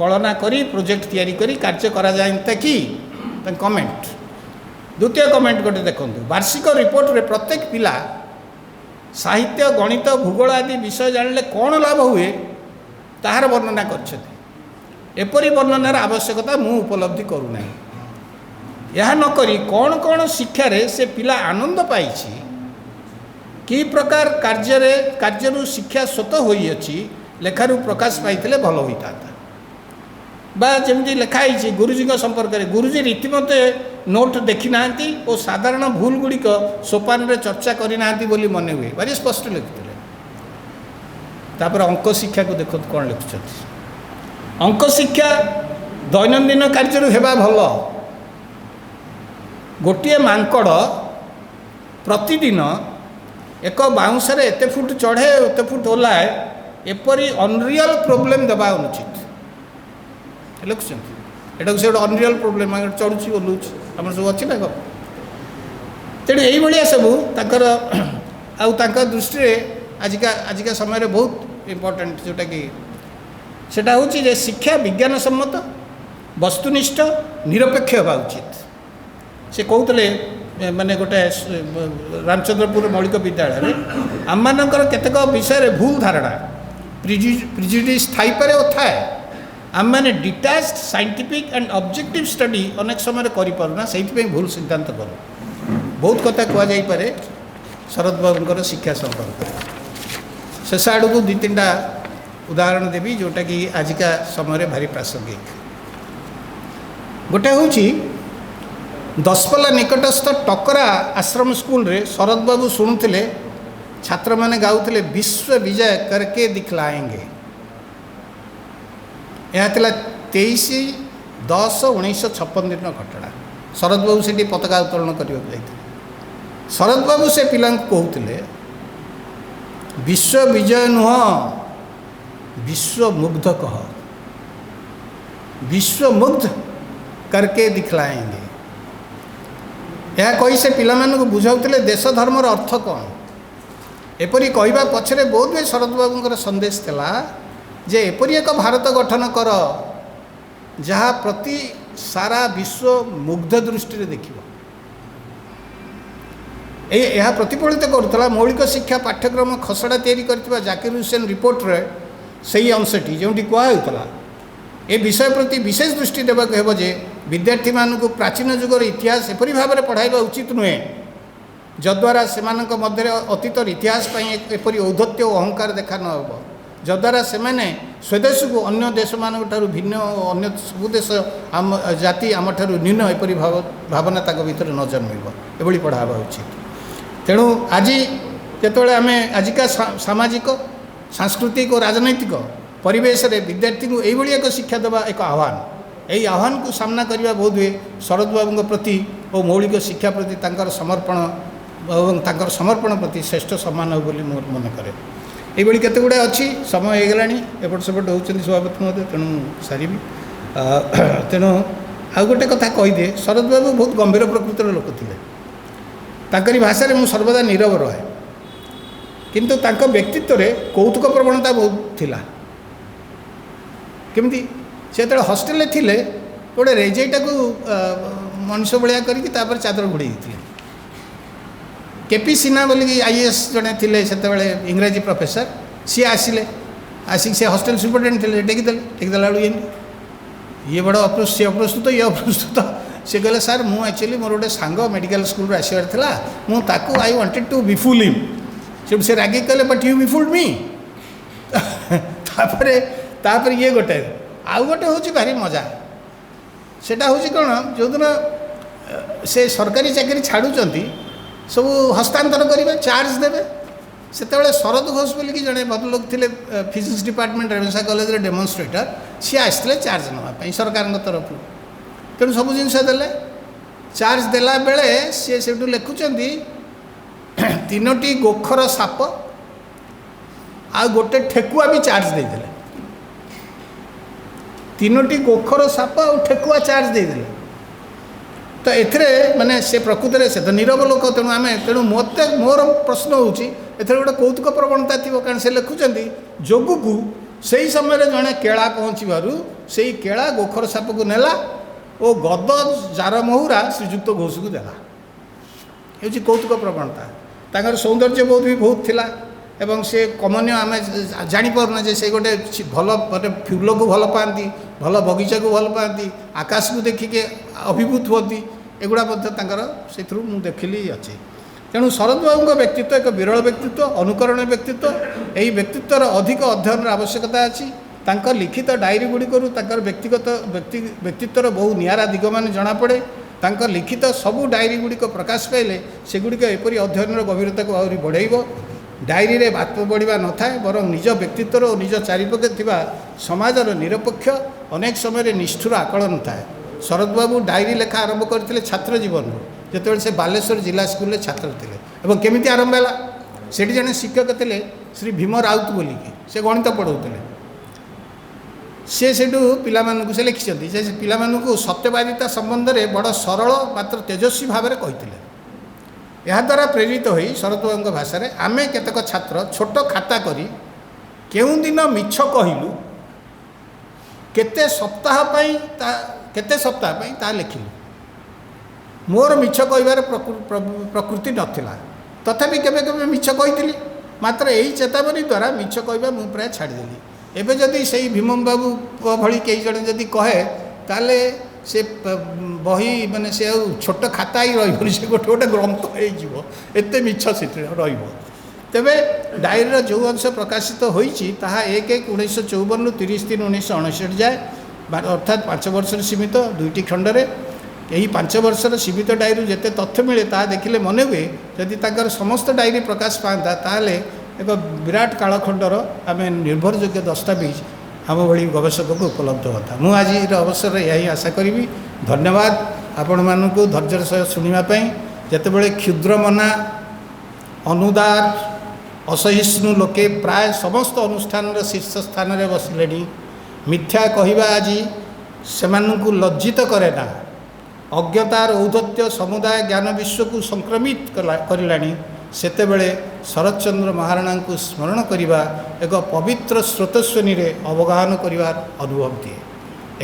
କଳନା କରି ପ୍ରୋଜେକ୍ଟ ତିଆରି କରି କାର୍ଯ୍ୟ କରାଯାଆନ୍ତା କି? ତାଙ୍କ କମେଣ୍ଟ। ଦ୍ୱିତୀୟ କମେଣ୍ଟ ଗୋଟେ ଦେଖନ୍ତୁ, ବାର୍ଷିକ ରିପୋର୍ଟରେ ପ୍ରତ୍ୟେକ ପିଲା ସାହିତ୍ୟ, ଗଣିତ, ଭୂଗୋଳ ଆଦି ବିଷୟ ଜାଣିଲେ କ'ଣ ଲାଭ ହୁଏ ତାହାର ବର୍ଣ୍ଣନା କରିଛନ୍ତି। ଏପରି ବର୍ଣ୍ଣନାର ଆବଶ୍ୟକତା ମୁଁ ଉପଲବ୍ଧି କରୁନାହିଁ। ଏହା ନକରି କ'ଣ କ'ଣ ଶିକ୍ଷାରେ ସେ ପିଲା ଆନନ୍ଦ ପାଇଛି, କି ପ୍ରକାର କାର୍ଯ୍ୟରୁ ଶିକ୍ଷା ସ୍ୱତ ହୋଇଅଛି ଲେଖାରୁ ପ୍ରକାଶ ପାଇଥିଲେ ଭଲ ହୋଇଥାନ୍ତା। ବା ଯେମିତି ଲେଖା ହେଇଛି ଗୁରୁଜୀଙ୍କ ସମ୍ପର୍କରେ, ଗୁରୁଜୀ ରୀତିମତେ ନୋଟ୍ ଦେଖିନାହାନ୍ତି ଓ ସାଧାରଣ ଭୁଲ ଗୁଡ଼ିକ ସୋପାନରେ ଚର୍ଚ୍ଚା କରିନାହାନ୍ତି ବୋଲି ମନେ ହୁଏ, ଭାରି ସ୍ପଷ୍ଟ ଲେଖୁଥିଲେ। ତାପରେ ଅଙ୍କ ଶିକ୍ଷାକୁ ଦେଖନ୍ତୁ କ'ଣ ଲେଖୁଛନ୍ତି। ଅଙ୍କ ଶିକ୍ଷା ଦୈନନ୍ଦିନ କାର୍ଯ୍ୟରୁ ହେବା ଭଲ। ଗୋଟିଏ ମାଙ୍କଡ଼ ପ୍ରତିଦିନ ଏକ ବାଉଁଶରେ ଏତେ ଫୁଟ ଚଢ଼େ, ଏତେ ଫୁଟ ଓହ୍ଲାଏ, ଏପରି ଅନରିଅଲ ପ୍ରୋବ୍ଲେମ୍ ଦେବା ଅନୁଚିତ ଲେଖୁଛନ୍ତି। ଏଟାକୁ ସେ ଗୋଟେ ଅନରିଅଲ ପ୍ରୋବ୍ଲେମ୍, ଚଢ଼ୁଛି ଓହ୍ଲଉଛି, ଆମର ସବୁ ଅଛି ନା କ'ଣ। ତେଣୁ ଏଇଭଳିଆ ସବୁ ତାଙ୍କର, ଆଉ ତାଙ୍କ ଦୃଷ୍ଟିରେ ଆଜିକା ସମୟରେ ବହୁତ ଇମ୍ପୋର୍ଟାଣ୍ଟ ଯେଉଁଟାକି ସେଇଟା ହେଉଛି ଯେ ଶିକ୍ଷା ବିଜ୍ଞାନସମ୍ମତ, ବସ୍ତୁନିଷ୍ଠ, ନିରପେକ୍ଷ ହେବା ଉଚିତ। ସେ କହୁଥିଲେ ମାନେ ଗୋଟେ ରାମଚନ୍ଦ୍ରପୁର ମୌଳିକ ବିଦ୍ୟାଳୟରେ ଆମମାନଙ୍କର କେତେକ ବିଷୟରେ ଭୁଲ ଧାରଣା, ପ୍ରିଜୁଡିସ୍ ଥାଇପାରେ ଓ ଥାଏ। ଆମମାନେ ଡିଟାଚ୍ଡ ସାଇଣ୍ଟିଫିକ୍ ଆଣ୍ଡ ଅବଜେକ୍ଟିଭ୍ ଷ୍ଟଡି ଅନେକ ସମୟରେ କରିପାରୁନା, ସେଇଥିପାଇଁ ଭୁଲ ସିଦ୍ଧାନ୍ତ କରୁ। ବହୁତ କଥା କୁହାଯାଇପାରେ ଶରତ ବାବୁଙ୍କର ଶିକ୍ଷା ସମ୍ପର୍କରେ। ଶେଷ ଆଡ଼କୁ 2-3ଟା ଉଦାହରଣ ଦେବି ଯେଉଁଟାକି ଆଜିକା ସମୟରେ ଭାରି ପ୍ରାସଙ୍ଗିକ। ଗୋଟେ ହେଉଛି ଦଶପଲ୍ଲା ନିକଟସ୍ଥ ଟକରା ଆଶ୍ରମ ସ୍କୁଲରେ ଶରତ ବାବୁ ଶୁଣୁଥିଲେ ଛାତ୍ରମାନେ ଗାଉଥିଲେ ବିଶ୍ୱ ବିଜୟ କରକେ ଦିଖଲାଏଙ୍ଗେ। ଏହା ଥିଲା 23/10/1956 ଦିନର ଘଟଣା। ଶରତ ବାବୁ ସେଠି ପତାକା ଉତ୍ତୋଳନ କରିବାକୁ ଯାଇଥିଲେ। ଶରତ ବାବୁ ସେ ପିଲାଙ୍କୁ କହୁଥିଲେ ବିଶ୍ୱ ବିଜୟ ନୁହଁ, ବିଶ୍ୱମୁଗ୍ଧ କହ, ବିଶ୍ୱମୁଗ୍ଧ କରକେ ଦିଖଲାଏଙ୍ଗେ। ଏହା କହି ସେ ପିଲାମାନଙ୍କୁ ବୁଝାଉଥିଲେ ଦେଶ ଧର୍ମର ଅର୍ଥ କ'ଣ। ଏପରି କହିବା ପଛରେ ବୋଧହୁଏ ଶରତ ବାବୁଙ୍କର ସନ୍ଦେଶ ଥିଲା ଯେ ଏପରି ଏକ ଭାରତ ଗଠନ କର ଯାହା ପ୍ରତି ସାରା ବିଶ୍ୱ ମୁଗ୍ଧ ଦୃଷ୍ଟିରେ ଦେଖିବ। ଏହା ପ୍ରତିଫଳିତ କରୁଥିଲା ମୌଳିକ ଶିକ୍ଷା ପାଠ୍ୟକ୍ରମ ଖସଡ଼ା ତିଆରି କରିଥିବା ଜାକିର ହୁସେନ ରିପୋର୍ଟରେ ସେହି ଅଂଶଟି, ଯେଉଁଠି କୁହାହେଉଥିଲା ଏ ବିଷୟ ପ୍ରତି ବିଶେଷ ଦୃଷ୍ଟି ଦେବାକୁ ହେବ ଯେ ବିଦ୍ୟାର୍ଥୀମାନଙ୍କୁ ପ୍ରାଚୀନ ଯୁଗର ଇତିହାସ ଏପରି ଭାବରେ ପଢ଼ାଇବା ଉଚିତ ନୁହେଁ ଯଦ୍ୱାରା ସେମାନଙ୍କ ମଧ୍ୟରେ ଅତୀତର ଇତିହାସ ପାଇଁ ଏପରି ଔଦ୍ଧତ୍ୟ ଓ ଅହଙ୍କାର ଦେଖା ନ ହେବ, ଯଦ୍ୱାରା ସେମାନେ ସ୍ୱଦେଶକୁ ଅନ୍ୟ ଦେଶମାନଙ୍କ ଠାରୁ ଭିନ୍ନ ଓ ଅନ୍ୟ ସବୁ ଦେଶ ଜାତି ଆମଠାରୁ ନ୍ୟୁନ ଏପରି ଭାବନା ତାଙ୍କ ଭିତରେ ନ ଜନ୍ମିବ, ଏଭଳି ପଢ଼ା ହେବା ଉଚିତ। ତେଣୁ ଆଜି ଯେତେବେଳେ ଆମେ ଆଜିକା ସାମାଜିକ, ସାଂସ୍କୃତିକ ଓ ରାଜନୈତିକ ପରିବେଶରେ ବିଦ୍ୟାର୍ଥୀଙ୍କୁ ଏଇଭଳି ଏକ ଶିକ୍ଷା ଦେବା ଏକ ଆହ୍ୱାନ, ଏହି ଆହ୍ୱାନକୁ ସାମ୍ନା କରିବା ବୋଧହୁଏ ଶରତ ବାବୁଙ୍କ ପ୍ରତି ଓ ମୌଳିକ ଶିକ୍ଷା ପ୍ରତି ତାଙ୍କର ସମର୍ପଣ ଏବଂ ତାଙ୍କର ସମର୍ପଣ ପ୍ରତି ଶ୍ରେଷ୍ଠ ସମ୍ମାନ ହେବ ବୋଲି ମୁଁ ମନେ କରେ। এইଭଳି କେତେ ଗୁଡ଼ାଏ ଅଛି। ସମୟ ହେଇଗଲାଣି, ଏପଟ ସେପଟ ହେଉଛନ୍ତି ସଭାପତି ମହୋଦୟ, ତେଣୁ ସାରିବି। ତେଣୁ ଆଉ ଗୋଟେ କଥା କହିଦିଏ, ଶରଦ ବାବୁ ବହୁତ ଗମ୍ଭୀର ପ୍ରକୃତିର ଲୋକ ଥିଲେ। ତାଙ୍କରି ଭାଷାରେ ମୁଁ ସର୍ବଦା ନୀରବ ରହେ, କିନ୍ତୁ ତାଙ୍କ ବ୍ୟକ୍ତିତ୍ୱରେ କୌତୁକ ପ୍ରବଣତା ବହୁତ ଥିଲା। କେମିତି ସେ ଯେତେବେଳେ ହଷ୍ଟେଲରେ ଥିଲେ ଗୋଟେ ରେଜେଇଟାକୁ ମଣିଷ ଭଳିଆ କରିକି ତାପରେ ଚାଦର ଘୋଡ଼େଇ ଦେଇଥିଲେ। କେପି ସିହ୍ନା ବୋଲିକି ଆଇଏଏସ୍ ଜଣେ ଥିଲେ ସେତେବେଳେ, ଇଂରାଜୀ ପ୍ରଫେସର, ସିଏ ଆସିକି ସେ ହଷ୍ଟେଲ ସୁପରିଟେଣ୍ଡେଣ୍ଟ ଥିଲେ, ଟେକିଦେଲା ବେଳକୁ ଏମିତି ଇଏ ବଡ଼ ସିଏ ଅପ୍ରସ୍ତୁତ, ଇଏ ଅପ୍ରସ୍ତୁତ। ସେ କହିଲେ ସାର୍ ମୁଁ ଆକ୍ଚୁଆଲି ମୋର ଗୋଟେ ସାଙ୍ଗ ମେଡ଼ିକାଲ ସ୍କୁଲରୁ ଆସିବାର ଥିଲା, ମୁଁ ତାକୁ ଆଇ ୱାଣ୍ଟେଡ୍ ଟୁ ବିଫୁଲ୍ ହିମ୍। ସେଠୁ ସେ ରାଗିକି କହିଲେ ବଟ୍ ୟୁ ବିଫୁଲ୍ଡ ମି। ତାପରେ ଇଏ ଗୋଟେ ଆଉ ଗୋଟେ ହେଉଛି ଭାରି ମଜା। ସେଇଟା ହେଉଛି କ'ଣ, ଯେଉଁଦିନ ସେ ସରକାରୀ ଚାକିରି ଛାଡ଼ୁଛନ୍ତି ସବୁ ହସ୍ତାନ୍ତର କରିବେ, ଚାର୍ଜ ଦେବେ। ସେତେବେଳେ ଶରଦ ଘୋଷ ବୋଲିକି ଜଣେ ଭଦ୍ରଲୋକ ଥିଲେ, ଫିଜିକ୍ସ ଡିପାର୍ଟମେଣ୍ଟ ରେଭେନ୍ସା କଲେଜରେ ଡେମନଷ୍ଟ୍ରେଟର, ସିଏ ଆସିଥିଲେ ଚାର୍ଜ ନେବା ପାଇଁ ସରକାରଙ୍କ ତରଫରୁ। ତେଣୁ ସବୁ ଜିନିଷ ଦେଲେ। ଚାର୍ଜ ଦେଲା ବେଳେ ସିଏ ସେଠୁ ଲେଖୁଛନ୍ତି 3ଟି ଗୋଖର ସାପ ଆଉ ଗୋଟେ ଠେକୁଆ ବି ଚାର୍ଜ ଦେଇଦେଲେ। 3ଟି ଗୋଖର ସାପ ଆଉ ଠେକୁଆ ଚାର୍ଜ ଦେଇଦେଲେ। ତ ଏଥିରେ ମାନେ ସେ ପ୍ରକୃତରେ ସେ ତ ନୀରବ ଲୋକ, ତେଣୁ ମୋର ପ୍ରଶ୍ନ ହେଉଛି ଏଥିରେ ଗୋଟେ କୌତୁକ ପ୍ରବଣତା ଥିବ। କାରଣ ସେ ଲେଖୁଛନ୍ତି ଯୋଗକୁ ସେହି ସମୟରେ ଜଣେ କେଳା ପହଞ୍ଚିବାରୁ ସେଇ କେଳା ଗୋଖର ସାପକୁ ନେଲା ଓ ଗଦ ଜାର ମହୁରା ଶ୍ରୀଯୁକ୍ତ ଘୋଷକୁ ଦେଲା। ହେଉଛି କୌତୁକ ପ୍ରବଣତା। ତାଙ୍କର ସୌନ୍ଦର୍ଯ୍ୟ ବୋଧ ବି ବହୁତ ଥିଲା ଏବଂ ସେ କମନୀୟ, ଆମେ ଜାଣିପାରୁନା ଯେ ସେ ଗୋଟେ ଭଲ ଗୋଟେ ଫୁଲକୁ ଭଲ ପାଆନ୍ତି, ଭଲ ବଗିଚାକୁ ଭଲ ପାଆନ୍ତି, ଆକାଶକୁ ଦେଖିକି ଅଭିଭୂତ ହୁଅନ୍ତି। ଏଗୁଡ଼ା ମଧ୍ୟ ତାଙ୍କର ସେଥିରୁ ମୁଁ ଦେଖିଲି ଅଛି। ତେଣୁ ଶରଦ ବାବୁଙ୍କ ବ୍ୟକ୍ତିତ୍ୱ ଏକ ବିରଳ ବ୍ୟକ୍ତିତ୍ୱ, ଅନୁକରଣୀୟ ବ୍ୟକ୍ତିତ୍ୱ। ଏହି ବ୍ୟକ୍ତିତ୍ୱର ଅଧିକ ଅଧ୍ୟୟନର ଆବଶ୍ୟକତା ଅଛି। ତାଙ୍କ ଲିଖିତ ଡାଏରୀ ଗୁଡ଼ିକରୁ ତାଙ୍କର ବ୍ୟକ୍ତିତ୍ୱର ବହୁ ନିଆରା ଦିଗମାନେ ଜଣାପଡ଼େ। ତାଙ୍କ ଲିଖିତ ସବୁ ଡାଏରୀ ଗୁଡ଼ିକ ପ୍ରକାଶ ପାଇଲେ ସେଗୁଡ଼ିକ ଏପରି ଅଧ୍ୟୟନର ଗଭୀରତାକୁ ଆହୁରି ବଢ଼ାଇବ। ଡାଏରୀରେ ବାତ ବଢ଼ିବା ନଥାଏ, ବରଂ ନିଜ ବ୍ୟକ୍ତିତ୍ୱର ଓ ନିଜ ଚାରିପାଖେ ଥିବା ସମାଜର ନିରପେକ୍ଷ ଅନେକ ସମୟରେ ନିଷ୍ଠୁର ଆକଳନ ଥାଏ। ଶରଦ ବାବୁ ଡାଏରୀ ଲେଖା ଆରମ୍ଭ କରିଥିଲେ ଛାତ୍ର ଜୀବନରୁ, ଯେତେବେଳେ ସେ ବାଲେଶ୍ୱର ଜିଲ୍ଲା ସ୍କୁଲରେ ଛାତ୍ର ଥିଲେ। ଏବଂ କେମିତି ଆରମ୍ଭ ହେଲା, ସେଠି ଜଣେ ଶିକ୍ଷକ ଥିଲେ ଶ୍ରୀ ଭୀମ ରାଉତ ବୋଲିକି, ସେ ଗଣିତ ପଢ଼ାଉଥିଲେ। ସେ ସେଠୁ ପିଲାମାନଙ୍କୁ ସେ ଲେଖିଛନ୍ତି ଯେ ପିଲାମାନଙ୍କୁ ସତ୍ୟବାଦିତା ସମ୍ବନ୍ଧରେ ବଡ଼ ସରଳ ମାତ୍ର ତେଜସ୍ୱୀ ଭାବରେ କହିଥିଲେ। ଏହାଦ୍ୱାରା ପ୍ରେରିତ ହୋଇ ଶରଦ ବାବୁଙ୍କ ଭାଷାରେ ଆମେ କେତେକ ଛାତ୍ର ଛୋଟ ଖାତା କରି କେଉଁଦିନ ମିଛ କହିଲୁ, କେତେ ସପ୍ତାହ ପାଇଁ ତାହା ଲେଖିଲୁ। ମୋର ମିଛ କହିବାର ପ୍ରକୃତି ନଥିଲା, ତଥାପି କେବେ କେବେ ମିଛ କହିଥିଲି। ମାତ୍ର ଏହି ଚେତାବନୀ ଦ୍ୱାରା ମିଛ କହିବା ମୁଁ ପ୍ରାୟ ଛାଡ଼ିଦେଲି। ଏବେ ଯଦି ସେଇ ଭୀମ ବାବୁଙ୍କ ଭଳି କେହି ଜଣେ ଯଦି କହେ, ତାହେଲେ ସେ ବହି ମାନେ ସେ ଆଉ ଛୋଟ ଖାତା ହିଁ ରହିବନି, ସେ ଗୋଟେ ଗ୍ରନ୍ଥ ହେଇଯିବ, ଏତେ ମିଛ ସେଥିରେ ରହିବ। ତେବେ ଡାଏରୀର ଯେଉଁ ଅଂଶ ପ୍ରକାଶିତ ହୋଇଛି ତାହା 1/1/1954ରୁ 30/3/1959 ଯାଏ, ଅର୍ଥାତ୍ 5 ବର୍ଷରେ ସୀମିତ 2ଟି ଖଣ୍ଡରେ। ଏହି 5 ବର୍ଷର ସୀମିତ ଡାଏରୀରୁ ଯେତେ ତଥ୍ୟ ମିଳେ ତାହା ଦେଖିଲେ ମନେ ହୁଏ ଯଦି ତାଙ୍କର ସମସ୍ତ ଡାଏରୀ ପ୍ରକାଶ ପାଆନ୍ତା, ତାହେଲେ ଏକ ବିରାଟ କାଳଖଣ୍ଡର ଆମେ ନିର୍ଭରଯୋଗ୍ୟ ଦସ୍ତାବିଜ ଆମ ଭଳି ଗବେଷକକୁ ଉପଲବ୍ଧ ହୁଅନ୍ତା। ମୁଁ ଆଜିର ଅବସରରେ ଏହା ହିଁ ଆଶା କରିବି। ଧନ୍ୟବାଦ ଆପଣମାନଙ୍କୁ ଧୈର୍ଯ୍ୟର ସହ ଶୁଣିବା ପାଇଁ। ଯେତେବେଳେ କ୍ଷୁଦ୍ରମନା, ଅନୁଦାର, ଅସହିଷ୍ଣୁ ଲୋକେ ପ୍ରାୟ ସମସ୍ତ ଅନୁଷ୍ଠାନର ଶୀର୍ଷ ସ୍ଥାନରେ ବସିଲେଣି, ମିଥ୍ୟା କହିବା ଆଜି ସେମାନଙ୍କୁ ଲଜ୍ଜିତ କରେ ନା, ଅଜ୍ଞତାର ଔଦ୍ଧତ୍ୟ ସମୁଦାୟ ଜ୍ଞାନ ବିଶ୍ୱକୁ ସଂକ୍ରମିତ କରିଲାଣି, ସେତେବେଳେ ଶରତଚନ୍ଦ୍ର ମହାରଣାଙ୍କୁ ସ୍ମରଣ କରିବା ଏକ ପବିତ୍ର ସ୍ରୋତସ୍ୱନୀରେ ଅବଗାହନ କରିବାର ଅନୁଭବ ଦିଏ।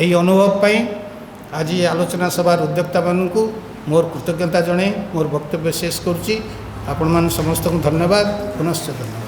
ଏହି ଅନୁଭବ ପାଇଁ ଆଜି ଆଲୋଚନା ସଭାର ଉଦ୍ୟୋକ୍ତାମାନଙ୍କୁ ମୋର କୃତଜ୍ଞତା ଜଣାଇ ମୋର ବକ୍ତବ୍ୟ ଶେଷ କରୁଛି। ଆପଣମାନେ ସମସ୍ତଙ୍କୁ ଧନ୍ୟବାଦ, ପୁନଶ୍ଚ ଧନ୍ୟବାଦ।